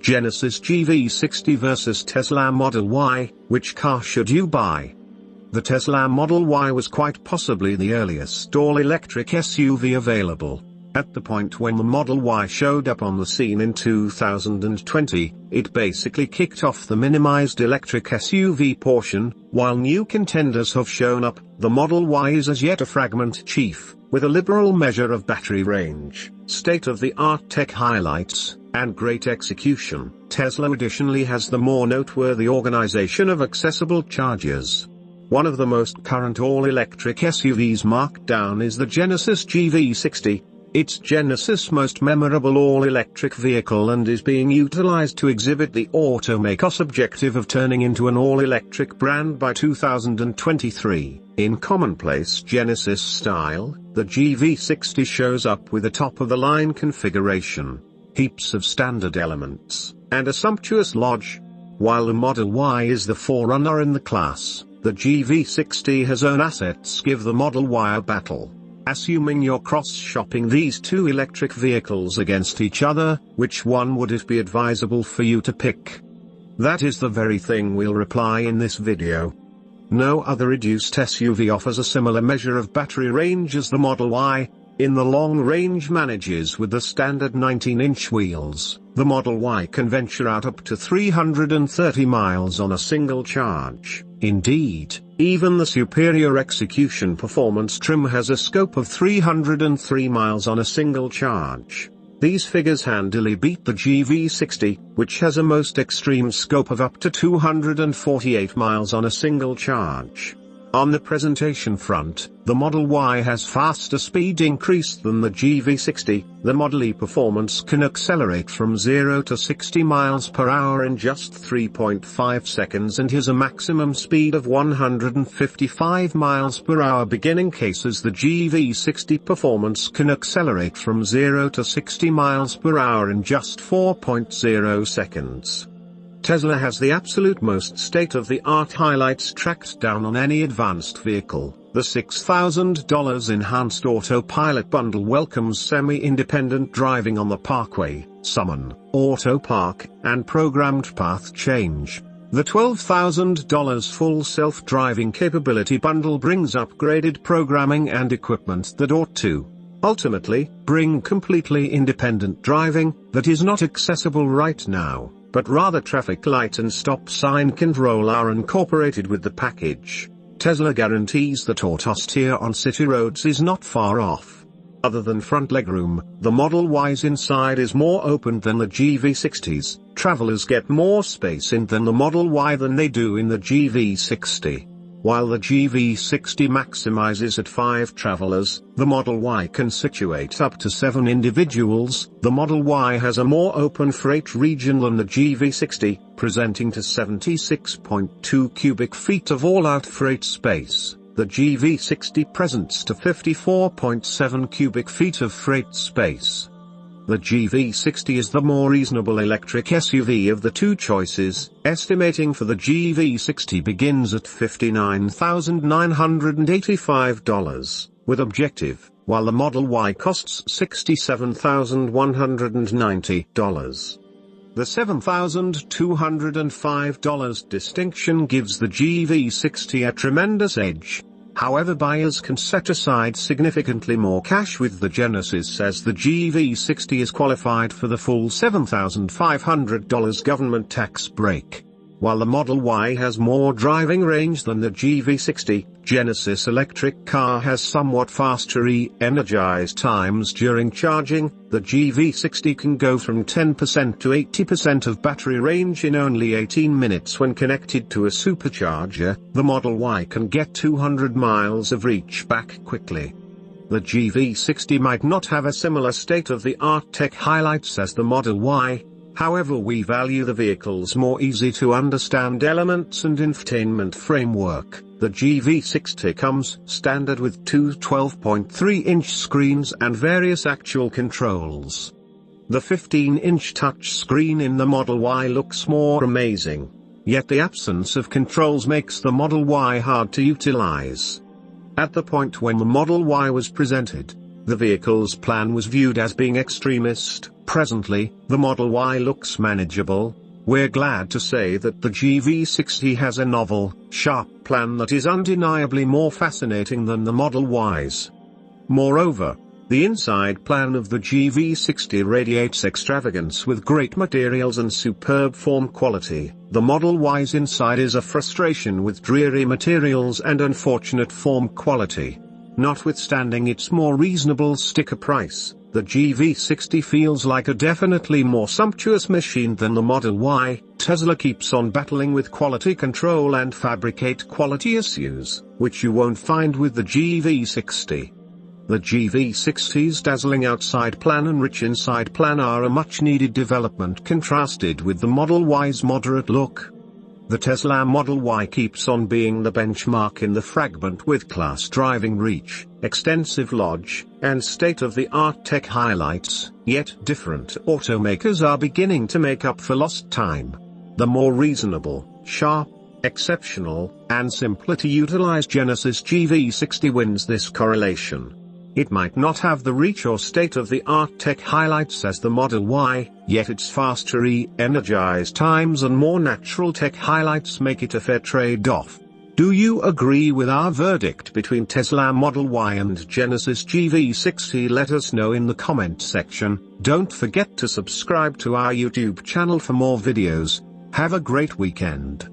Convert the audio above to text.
Genesis GV60 versus Tesla Model Y, which car should you buy? The Tesla Model Y was quite possibly the earliest all-electric SUV available. At the point when the Model Y showed up on the scene in 2020, it basically kicked off the minimized electric SUV portion. While new contenders have shown up, the Model Y is as yet a fragment chief, with a liberal measure of battery range, state-of-the-art tech highlights, and great execution. Tesla additionally has the more noteworthy organization of accessible chargers. One of the most current all-electric SUVs marked down is the Genesis GV60. It's Genesis' most memorable all-electric vehicle and is being utilized to exhibit the automaker's objective of turning into an all-electric brand by 2023. In commonplace Genesis style, the GV60 shows up with a top-of-the-line configuration, heaps of standard elements, and a sumptuous lodge. While the Model Y is the forerunner in the class, the GV60 has own assets give the Model Y a battle. Assuming you're cross-shopping these two electric vehicles against each other, which one would it be advisable for you to pick? That is the very thing we'll reply in this video. No other reduced SUV offers a similar measure of battery range as the Model Y. In the long range manages with the standard 19-inch wheels, the Model Y can venture out up to 330 miles on a single charge. Indeed, even the superior execution performance trim has a scope of 303 miles on a single charge. These figures handily beat the GV60, which has a most extreme scope of up to 248 miles on a single charge. On the presentation front, the Model Y has faster speed increase than the GV60. The Model E performance can accelerate from 0 to 60 miles per hour in just 3.5 seconds and has a maximum speed of 155 miles per hour. Beginning cases the GV60 performance can accelerate from 0 to 60 miles per hour in just 4.0 seconds. Tesla has the absolute most state-of-the-art highlights tracked down on any advanced vehicle. The $6,000 enhanced autopilot bundle welcomes semi-independent driving on the parkway, summon, auto park, and programmed path change. The $12,000 full self-driving capability bundle brings upgraded programming and equipment that ought to, ultimately, bring completely independent driving that is not accessible right now, but rather traffic light and stop sign control are incorporated with the package. Tesla guarantees that auto steer on city roads is not far off. Other than front legroom, the Model Y's inside is more open than the GV60's. Travelers get more space in than the Model Y than they do in the GV60. While the GV60 maximizes at 5 travelers, the Model Y can situate up to 7 individuals. The Model Y has a more open freight region than the GV60, presenting to 76.2 cubic feet of all-out freight space. The GV60 presents to 54.7 cubic feet of freight space. The GV60 is the more reasonable electric SUV of the two choices. Estimating for the GV60 begins at $59,985, with objective, while the Model Y costs $67,190. The $7,205 distinction gives the GV60 a tremendous edge. However, buyers can set aside significantly more cash with the Genesis as the GV60 is qualified for the full $7,500 government tax break. While the Model Y has more driving range than the GV60, Genesis electric car has somewhat faster energized times during charging. The GV60 can go from 10% to 80% of battery range in only 18 minutes when connected to a supercharger. The Model Y can get 200 miles of reach back quickly. The GV60 might not have a similar state-of-the-art tech highlights as the Model Y. However, we value the vehicle's more easy-to-understand elements and infotainment framework. The GV60 comes standard with two 12.3-inch screens and various actual controls. The 15-inch touchscreen in the Model Y looks more amazing, yet the absence of controls makes the Model Y hard to utilize. At the point when the Model Y was presented, the vehicle's plan was viewed as being extremist, Presently, the Model Y looks manageable. We're glad to say that the GV60 has a novel, sharp plan that is undeniably more fascinating than the Model Ys. Moreover, the inside plan of the GV60 radiates extravagance with great materials and superb form quality. The Model Y's inside is a frustration with dreary materials and unfortunate form quality. Notwithstanding its more reasonable sticker price, the GV60 feels like a definitely more sumptuous machine than the Model Y. Tesla keeps on battling with quality control and fabricate quality issues, which you won't find with the GV60. The GV60's dazzling outside plan and rich inside plan are a much-needed development contrasted with the Model Y's moderate look. The Tesla Model Y keeps on being the benchmark in the fragment with class driving reach, extensive lodge, and state-of-the-art tech highlights, yet different automakers are beginning to make up for lost time. The more reasonable, sharp, exceptional, and simpler to utilize Genesis GV60 wins this correlation. It might not have the reach or state-of-the-art tech highlights as the Model Y, yet its faster energize times and more natural tech highlights make it a fair trade-off. Do you agree with our verdict between Tesla Model Y and Genesis GV60? Let us know in the comment section. Don't forget to subscribe to our YouTube channel for more videos. Have a great weekend.